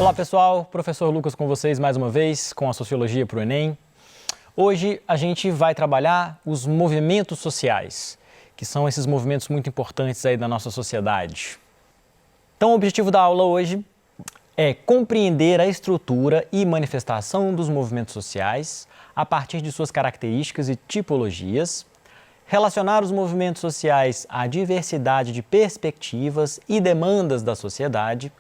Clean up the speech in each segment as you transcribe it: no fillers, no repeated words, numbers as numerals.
Olá pessoal, professor Lucas com vocês mais uma vez com a Sociologia para o Enem. Hoje a gente vai trabalhar os movimentos sociais, que são esses movimentos muito importantes aí da nossa sociedade. Então o objetivo da aula hoje é compreender a estrutura e manifestação dos movimentos sociais a partir de suas características e tipologias, relacionar os movimentos sociais à diversidade de perspectivas e demandas da sociedade,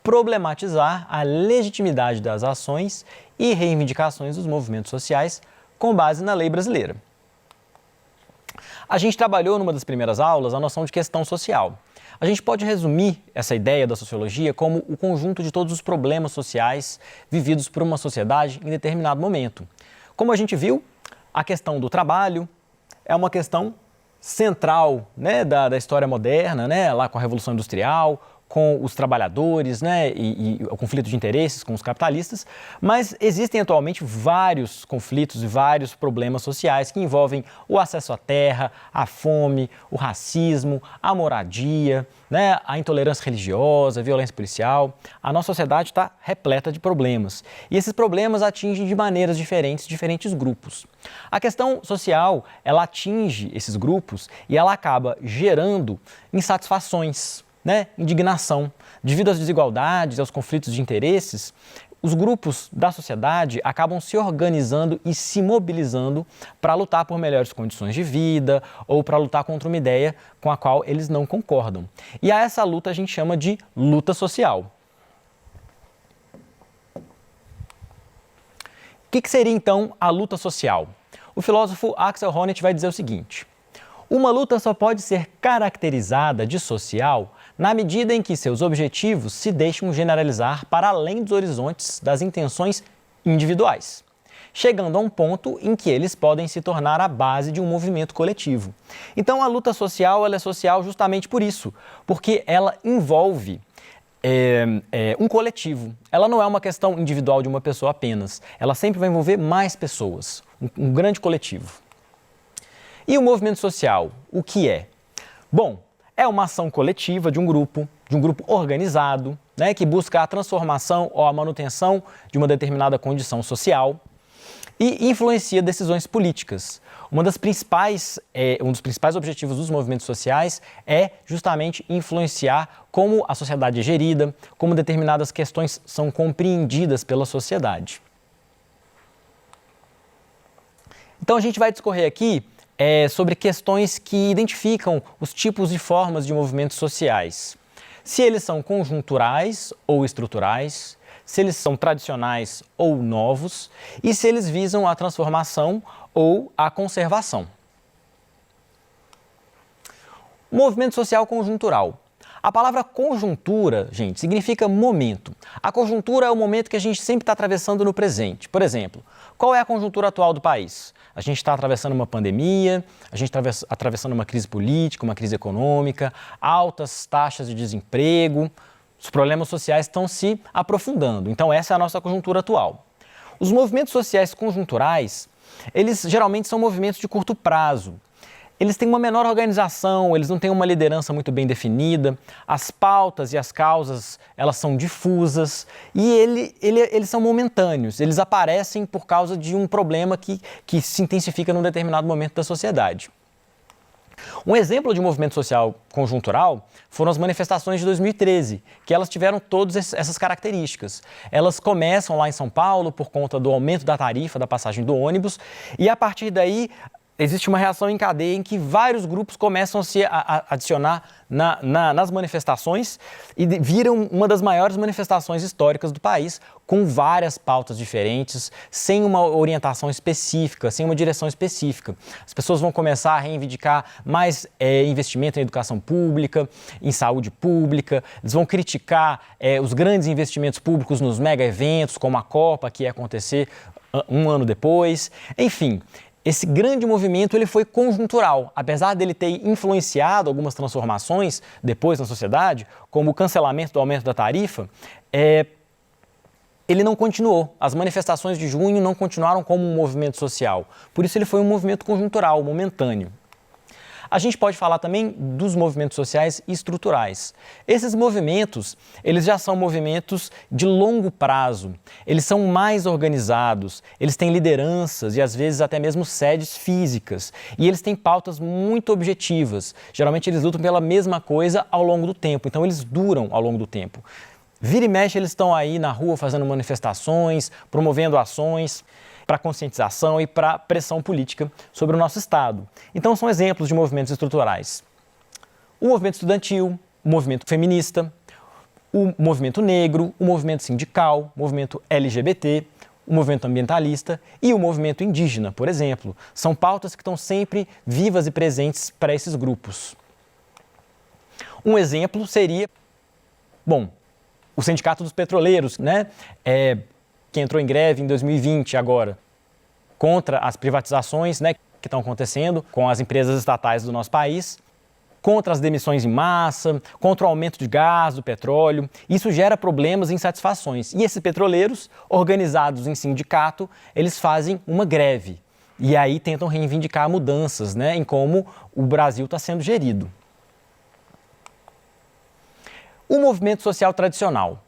problematizar a legitimidade das ações e reivindicações dos movimentos sociais com base na lei brasileira. A gente trabalhou numa das primeiras aulas a noção de questão social. A gente pode resumir essa ideia da sociologia como o conjunto de todos os problemas sociais vividos por uma sociedade em determinado momento. Como a gente viu, a questão do trabalho é uma questão central, da história moderna, lá com a Revolução Industrial, com os trabalhadores, e o conflito de interesses com os capitalistas, mas existem atualmente vários conflitos e vários problemas sociais que envolvem o acesso à terra, a fome, o racismo, a moradia, a intolerância religiosa, a violência policial. A nossa sociedade está repleta de problemas e esses problemas atingem de maneiras diferentes diferentes grupos. A questão social, ela atinge esses grupos e ela acaba gerando insatisfações, indignação. Devido às desigualdades, aos conflitos de interesses, os grupos da sociedade acabam se organizando e se mobilizando para lutar por melhores condições de vida ou para lutar contra uma ideia com a qual eles não concordam. E a essa luta a gente chama de luta social. O que seria então a luta social? O filósofo Axel Honneth vai dizer o seguinte: uma luta só pode ser caracterizada de social na medida em que seus objetivos se deixam generalizar para além dos horizontes das intenções individuais, chegando a um ponto em que eles podem se tornar a base de um movimento coletivo. Então a luta social ela é social justamente por isso, porque ela envolve um coletivo. Ela não é uma questão individual de uma pessoa apenas, ela sempre vai envolver mais pessoas, um grande coletivo. E o movimento social, o que é? Bom, é uma ação coletiva de um grupo organizado, que busca a transformação ou a manutenção de uma determinada condição social e influencia decisões políticas. Um dos principais objetivos dos movimentos sociais é justamente influenciar como a sociedade é gerida, como determinadas questões são compreendidas pela sociedade. Então a gente vai discorrer aqui sobre questões que identificam os tipos e formas de movimentos sociais. Se eles são conjunturais ou estruturais, se eles são tradicionais ou novos e se eles visam a transformação ou a conservação. Movimento social conjuntural. A palavra conjuntura, gente, significa momento. A conjuntura é o momento que a gente sempre está atravessando no presente. Por exemplo, qual é a conjuntura atual do país? A gente está atravessando uma pandemia, a gente está atravessando uma crise política, uma crise econômica, altas taxas de desemprego, os problemas sociais estão se aprofundando. Então essa é a nossa conjuntura atual. Os movimentos sociais conjunturais, eles geralmente são movimentos de curto prazo. Eles têm uma menor organização, eles não têm uma liderança muito bem definida, as pautas e as causas, elas são difusas e eles são momentâneos, eles aparecem por causa de um problema que se intensifica num determinado momento da sociedade. Um exemplo de movimento social conjuntural foram as manifestações de 2013, que elas tiveram todas essas características. Elas começam lá em São Paulo por conta do aumento da tarifa da passagem do ônibus e a partir daí existe uma reação em cadeia em que vários grupos começam a se adicionar nas manifestações e viram uma das maiores manifestações históricas do país, com várias pautas diferentes, sem uma orientação específica, sem uma direção específica. As pessoas vão começar a reivindicar mais investimento em educação pública, em saúde pública, eles vão criticar os grandes investimentos públicos nos mega eventos, como a Copa, que ia acontecer um ano depois, enfim. Esse grande movimento ele foi conjuntural, apesar dele ter influenciado algumas transformações depois na sociedade, como o cancelamento do aumento da tarifa, ele não continuou. As manifestações de junho não continuaram como um movimento social. Por isso ele foi um movimento conjuntural, momentâneo. A gente pode falar também dos movimentos sociais estruturais. Esses movimentos, eles já são movimentos de longo prazo, eles são mais organizados, eles têm lideranças e às vezes até mesmo sedes físicas. E eles têm pautas muito objetivas. Geralmente eles lutam pela mesma coisa ao longo do tempo, então eles duram ao longo do tempo. Vira e mexe, eles estão aí na rua fazendo manifestações, promovendo ações para conscientização e para pressão política sobre o nosso Estado. Então, são exemplos de movimentos estruturais. O movimento estudantil, o movimento feminista, o movimento negro, o movimento sindical, o movimento LGBT, o movimento ambientalista e o movimento indígena, por exemplo. São pautas que estão sempre vivas e presentes para esses grupos. Um exemplo seria, o Sindicato dos Petroleiros, que entrou em greve em 2020 agora, contra as privatizações que estão acontecendo com as empresas estatais do nosso país, contra as demissões em massa, contra o aumento de gás, do petróleo. Isso gera problemas e insatisfações. E esses petroleiros, organizados em sindicato, eles fazem uma greve. E aí tentam reivindicar mudanças em como o Brasil está sendo gerido. O movimento social tradicional.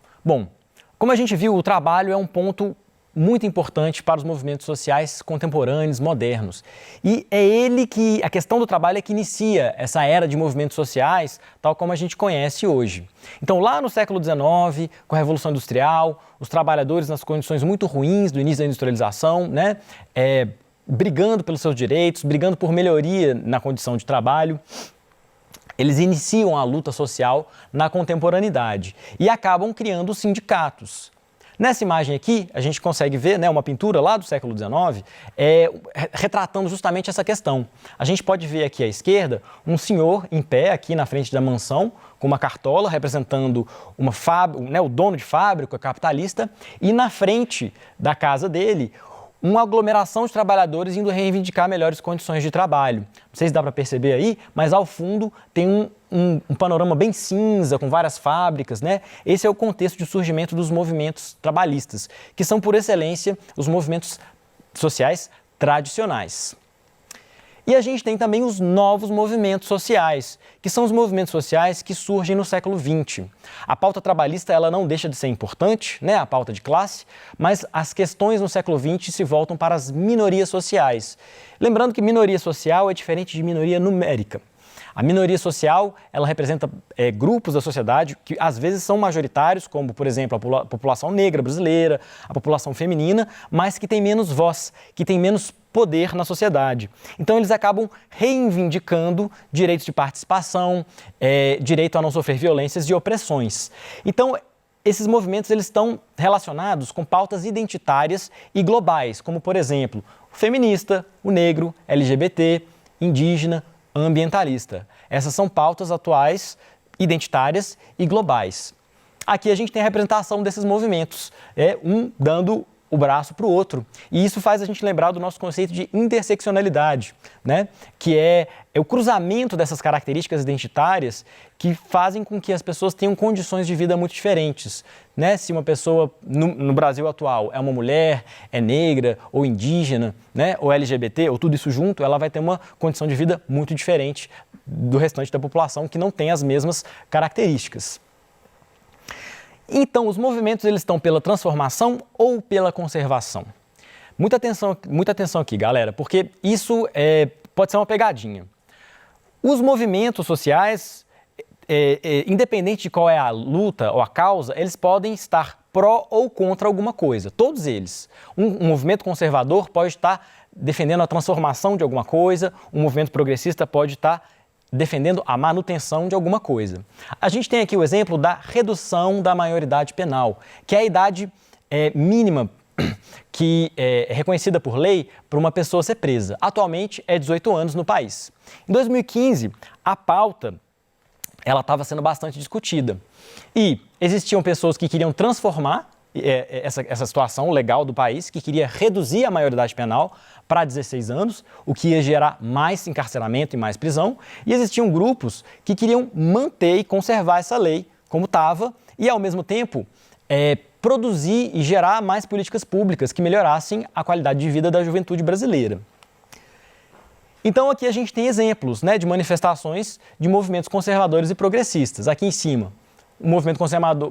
Como a gente viu, o trabalho é um ponto muito importante para os movimentos sociais contemporâneos, modernos. E a questão do trabalho é que inicia essa era de movimentos sociais, tal como a gente conhece hoje. Então, lá no século XIX, com a Revolução Industrial, os trabalhadores nas condições muito ruins do início da industrialização, brigando pelos seus direitos, brigando por melhoria na condição de trabalho, eles iniciam a luta social na contemporaneidade e acabam criando os sindicatos. Nessa imagem aqui, a gente consegue ver uma pintura lá do século XIX retratando justamente essa questão. A gente pode ver aqui à esquerda um senhor em pé aqui na frente da mansão, com uma cartola representando o dono de fábrica capitalista, e na frente da casa dele, uma aglomeração de trabalhadores indo reivindicar melhores condições de trabalho. Não sei se dá para perceber aí, mas ao fundo tem um panorama bem cinza, com várias fábricas, Esse é o contexto de surgimento dos movimentos trabalhistas, que são, por excelência, os movimentos sociais tradicionais. E a gente tem também os novos movimentos sociais, que são os movimentos sociais que surgem no século XX. A pauta trabalhista ela não deixa de ser importante, a pauta de classe, mas as questões no século XX se voltam para as minorias sociais. Lembrando que minoria social é diferente de minoria numérica. A minoria social, ela representa grupos da sociedade que às vezes são majoritários, como, por exemplo, a população negra brasileira, a população feminina, mas que tem menos voz, que tem menos poder na sociedade. Então, eles acabam reivindicando direitos de participação, direito a não sofrer violências e opressões. Então, esses movimentos eles estão relacionados com pautas identitárias e globais, como, por exemplo, o feminista, o negro, LGBT, indígena, ambientalista. Essas são pautas atuais, identitárias e globais. Aqui a gente tem a representação desses movimentos, um dando o braço para o outro. E isso faz a gente lembrar do nosso conceito de interseccionalidade, que é o cruzamento dessas características identitárias que fazem com que as pessoas tenham condições de vida muito diferentes. Se uma pessoa no Brasil atual é uma mulher, é negra ou indígena, ou LGBT, ou tudo isso junto, ela vai ter uma condição de vida muito diferente do restante da população que não tem as mesmas características. Então, os movimentos eles estão pela transformação ou pela conservação? Muita atenção aqui, galera, porque isso pode ser uma pegadinha. Os movimentos sociais, independente de qual é a luta ou a causa, eles podem estar pró ou contra alguma coisa, todos eles. Um movimento conservador pode estar defendendo a transformação de alguma coisa, um movimento progressista pode estar defendendo a manutenção de alguma coisa. A gente tem aqui o exemplo da redução da maioridade penal, que é a idade mínima que é reconhecida por lei para uma pessoa ser presa. Atualmente é 18 anos no país. Em 2015, a pauta ela estava sendo bastante discutida e existiam pessoas que queriam transformar essa situação legal do país, que queria reduzir a maioridade penal para 16 anos, o que ia gerar mais encarceramento e mais prisão, e existiam grupos que queriam manter e conservar essa lei como estava e, ao mesmo tempo, produzir e gerar mais políticas públicas que melhorassem a qualidade de vida da juventude brasileira. Então aqui a gente tem exemplos, né, de manifestações de movimentos conservadores e progressistas. Aqui em cima, o movimento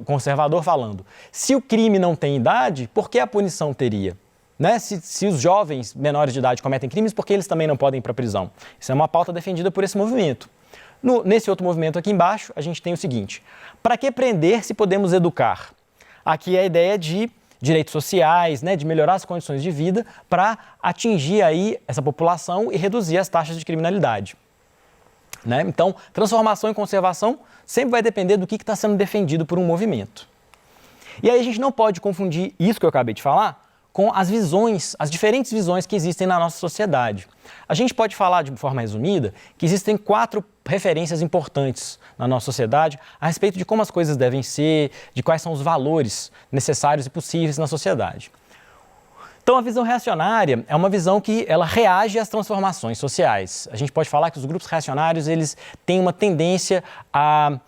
conservador falando: se o crime não tem idade, por que a punição teria? Né? Se os jovens menores de idade cometem crimes, por que eles também não podem ir para a prisão? Isso é uma pauta defendida por esse movimento. Nesse outro movimento aqui embaixo, a gente tem o seguinte: para que prender se podemos educar? Aqui é a ideia de direitos sociais, né, de melhorar as condições de vida para atingir aí essa população e reduzir as taxas de criminalidade. Né? Então, transformação e conservação sempre vai depender do que está sendo defendido por um movimento. E aí a gente não pode confundir isso que eu acabei de falar com as visões, as diferentes visões que existem na nossa sociedade. A gente pode falar de forma resumida que existem 4 referências importantes na nossa sociedade a respeito de como as coisas devem ser, de quais são os valores necessários e possíveis na sociedade. Então, a visão reacionária é uma visão que ela reage às transformações sociais. A gente pode falar que os grupos reacionários eles têm uma tendência a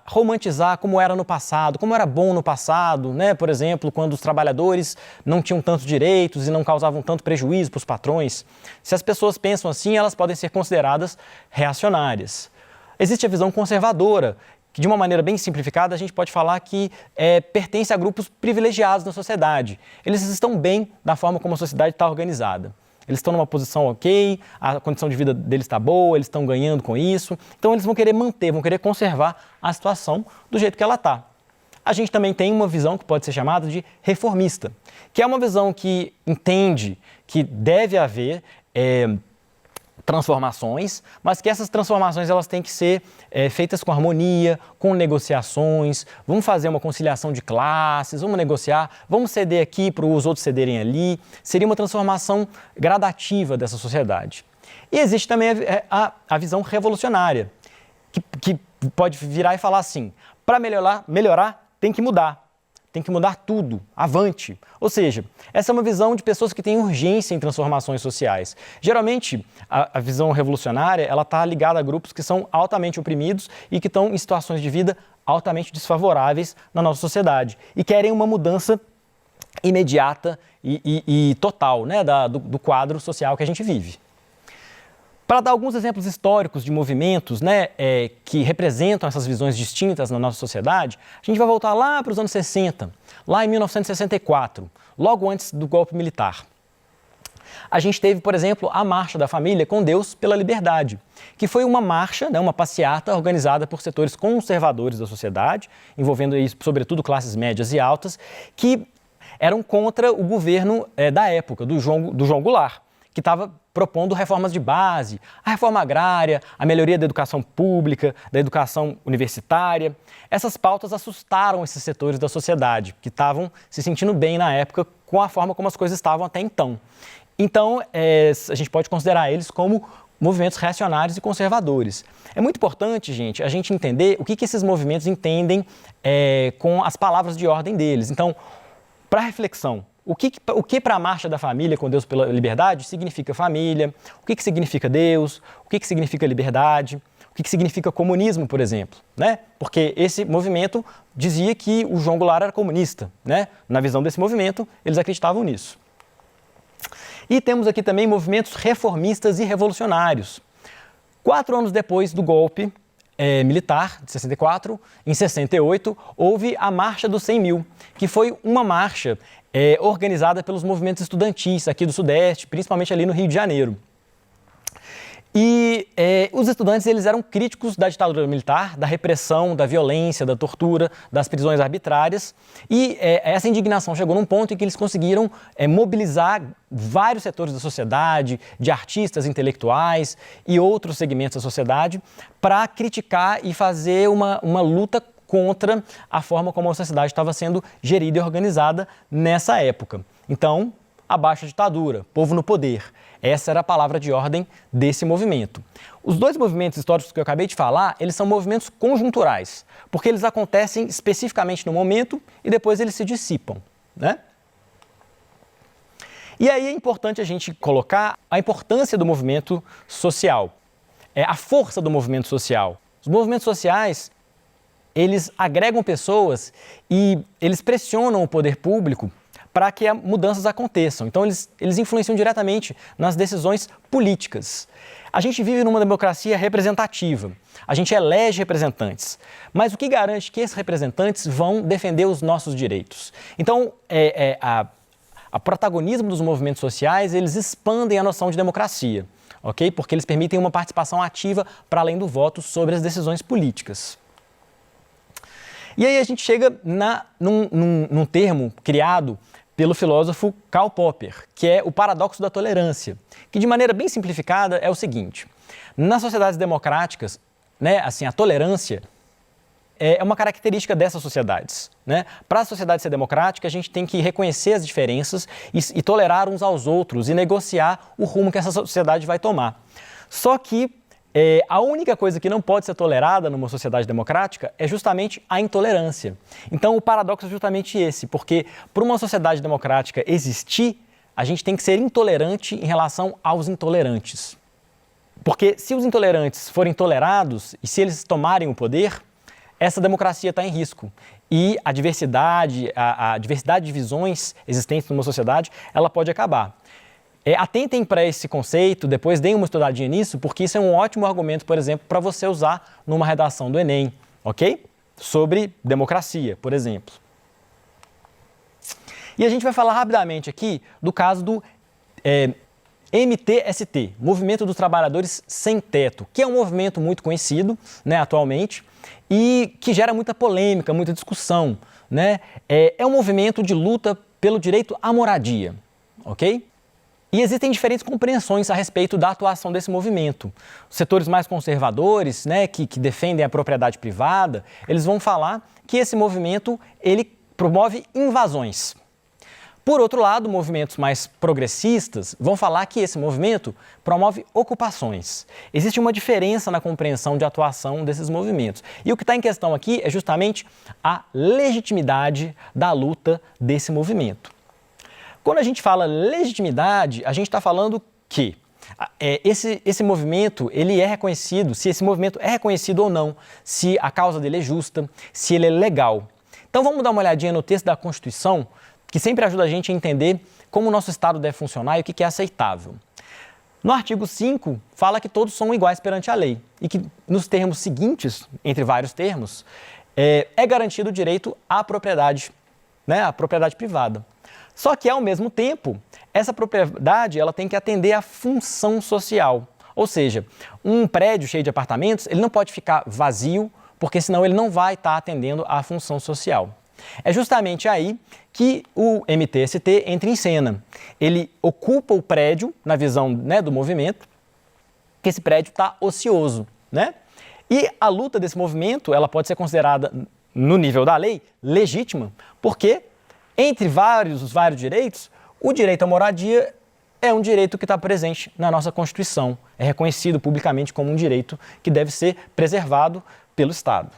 romantizar como era no passado, como era bom no passado, né? Por exemplo, quando os trabalhadores não tinham tantos direitos e não causavam tanto prejuízo para os patrões. Se as pessoas pensam assim, elas podem ser consideradas reacionárias. Existe a visão conservadora, que de uma maneira bem simplificada a gente pode falar que pertence a grupos privilegiados na sociedade. Eles estão bem da forma como a sociedade está organizada. Eles estão numa posição ok, a condição de vida deles está boa, eles estão ganhando com isso. Então eles vão querer manter, vão querer conservar a situação do jeito que ela está. A gente também tem uma visão que pode ser chamada de reformista, que é uma visão que entende que deve haver transformações, mas que essas transformações elas têm que ser feitas com harmonia, com negociações. Vamos fazer uma conciliação de classes, vamos negociar, vamos ceder aqui para os outros cederem ali. Seria uma transformação gradativa dessa sociedade. E existe também a visão revolucionária, que pode virar e falar assim: para melhorar tem que mudar. Tem que mudar tudo, avante. Ou seja, essa é uma visão de pessoas que têm urgência em transformações sociais. Geralmente, a visão revolucionária ela está ligada a grupos que são altamente oprimidos e que estão em situações de vida altamente desfavoráveis na nossa sociedade e querem uma mudança imediata e total, né, do quadro social que a gente vive. Para dar alguns exemplos históricos de movimentos, né, que representam essas visões distintas na nossa sociedade, a gente vai voltar lá para os anos 60, lá em 1964, logo antes do golpe militar. A gente teve, por exemplo, a Marcha da Família com Deus pela Liberdade, que foi uma marcha, né, uma passeata organizada por setores conservadores da sociedade, envolvendo, sobretudo, classes médias e altas, que eram contra o governo da época, do João Goulart, que estava propondo reformas de base, a reforma agrária, a melhoria da educação pública, da educação universitária. Essas pautas assustaram esses setores da sociedade, que estavam se sentindo bem na época com a forma como as coisas estavam até então. Então, a gente pode considerar eles como movimentos reacionários e conservadores. É muito importante, gente, a gente entender o que esses movimentos entendem com as palavras de ordem deles. Então, para reflexão, o que para a Marcha da Família com Deus pela Liberdade significa família? O que significa Deus? O que significa liberdade? O que significa comunismo, por exemplo? Né? Porque esse movimento dizia que o João Goulart era comunista. Né? Na visão desse movimento, eles acreditavam nisso. E temos aqui também movimentos reformistas e revolucionários. 4 anos depois do golpe militar de 64, em 68, houve a Marcha dos 100 mil, que foi uma marcha organizada pelos movimentos estudantis aqui do Sudeste, principalmente ali no Rio de Janeiro. E os estudantes eles eram críticos da ditadura militar, da repressão, da violência, da tortura, das prisões arbitrárias. E essa indignação chegou num ponto em que eles conseguiram mobilizar vários setores da sociedade, de artistas, intelectuais e outros segmentos da sociedade, para criticar e fazer uma luta contra a forma como a sociedade estava sendo gerida e organizada nessa época. Então, abaixo a ditadura, povo no poder. Essa era a palavra de ordem desse movimento. Os 2 movimentos históricos que eu acabei de falar, eles são movimentos conjunturais, porque eles acontecem especificamente no momento e depois eles se dissipam, né? E aí é importante a gente colocar a importância do movimento social, a força do movimento social. Os movimentos sociais, eles agregam pessoas e eles pressionam o poder público para que mudanças aconteçam. Então, eles influenciam diretamente nas decisões políticas. A gente vive numa democracia representativa. A gente elege representantes. Mas o que garante que esses representantes vão defender os nossos direitos? Então, o protagonismo dos movimentos sociais, eles expandem a noção de democracia, ok? Porque eles permitem uma participação ativa para além do voto sobre as decisões políticas. E aí a gente chega num termo criado pelo filósofo Karl Popper, que é o paradoxo da tolerância, que de maneira bem simplificada é o seguinte: nas sociedades democráticas, né, assim, a tolerância é uma característica dessas sociedades, né? Para a sociedade ser democrática, a gente tem que reconhecer as diferenças e tolerar uns aos outros e negociar o rumo que essa sociedade vai tomar. Só que a única coisa que não pode ser tolerada numa sociedade democrática é justamente a intolerância. Então, o paradoxo é justamente esse, porque para uma sociedade democrática existir, a gente tem que ser intolerante em relação aos intolerantes. Porque se os intolerantes forem tolerados e se eles tomarem o poder, essa democracia está em risco. E a diversidade de visões existentes numa sociedade, ela pode acabar. Atentem para esse conceito, depois deem uma estudadinha nisso, porque isso é um ótimo argumento, por exemplo, para você usar numa redação do Enem, ok? Sobre democracia, por exemplo. E a gente vai falar rapidamente aqui do caso do MTST, Movimento dos Trabalhadores Sem Teto, que é um movimento muito conhecido, né, atualmente, e que gera muita polêmica, muita discussão, né? É um movimento de luta pelo direito à moradia, ok? E existem diferentes compreensões a respeito da atuação desse movimento. Os setores mais conservadores, né, que defendem a propriedade privada, eles vão falar que esse movimento ele promove invasões. Por outro lado, movimentos mais progressistas vão falar que esse movimento promove ocupações. Existe uma diferença na compreensão de atuação desses movimentos. E o que está em questão aqui é justamente a legitimidade da luta desse movimento. Quando a gente fala legitimidade, a gente está falando que esse movimento ele é reconhecido, se esse movimento é reconhecido ou não, se a causa dele é justa, se ele é legal. Então vamos dar uma olhadinha no texto da Constituição, que sempre ajuda a gente a entender como o nosso Estado deve funcionar e o que é aceitável. No artigo 5, fala que todos são iguais perante a lei e que nos termos seguintes, entre vários termos, é garantido o direito à propriedade, né, à propriedade privada. Só que, ao mesmo tempo, essa propriedade ela tem que atender à função social. Ou seja, um prédio cheio de apartamentos, ele não pode ficar vazio, porque senão ele não vai estar atendendo à função social. É justamente aí que o MTST entra em cena. Ele ocupa o prédio, na visão, né, do movimento, que esse prédio está ocioso, né? E a luta desse movimento ela pode ser considerada, no nível da lei, legítima, porque entre os vários direitos, o direito à moradia é um direito que está presente na nossa Constituição. É reconhecido publicamente como um direito que deve ser preservado pelo Estado.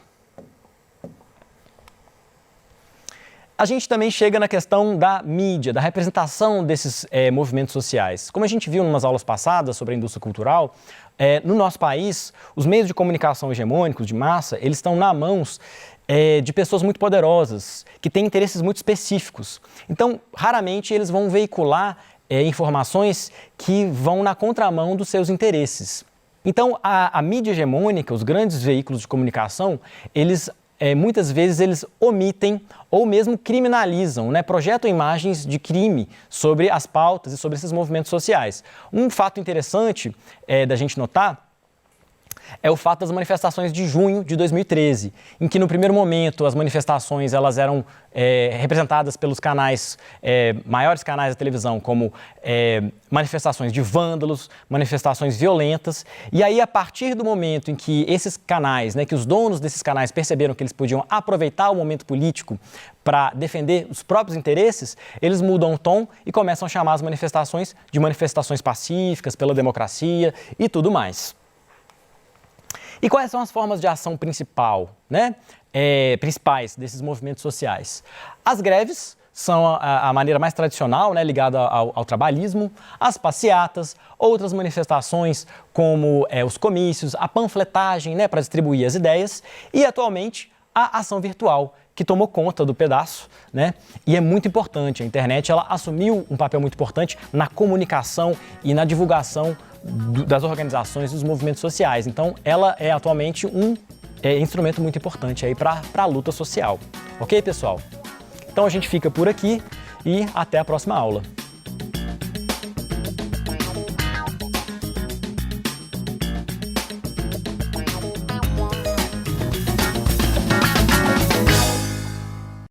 A gente também chega na questão da mídia, da representação desses movimentos sociais. Como a gente viu em umas aulas passadas sobre a indústria cultural, no nosso país, os meios de comunicação hegemônicos, de massa, eles estão nas mãos de pessoas muito poderosas, que têm interesses muito específicos. Então, raramente eles vão veicular informações que vão na contramão dos seus interesses. Então, a mídia hegemônica, os grandes veículos de comunicação, eles muitas vezes eles omitem ou mesmo criminalizam, né, projetam imagens de crime sobre as pautas e sobre esses movimentos sociais. Um fato interessante da gente notar é o fato das manifestações de junho de 2013, em que no primeiro momento as manifestações elas eram representadas pelos canais, maiores canais da televisão, como manifestações de vândalos, manifestações violentas, e aí a partir do momento em que esses canais, né, que os donos desses canais perceberam que eles podiam aproveitar o momento político para defender os próprios interesses, eles mudam o tom e começam a chamar as manifestações de manifestações pacíficas, pela democracia e tudo mais. E quais são as formas de ação principais desses movimentos sociais? As greves são a maneira mais tradicional, né, ligada ao trabalhismo, as passeatas, outras manifestações como os comícios, a panfletagem, né, para distribuir as ideias e, atualmente, a ação virtual, que tomou conta do pedaço, né? E é muito importante, a internet ela assumiu um papel muito importante na comunicação e na divulgação das organizações, dos movimentos sociais. Então, ela é atualmente um instrumento muito importante aí para a luta social. Ok, pessoal? Então a gente fica por aqui e até a próxima aula.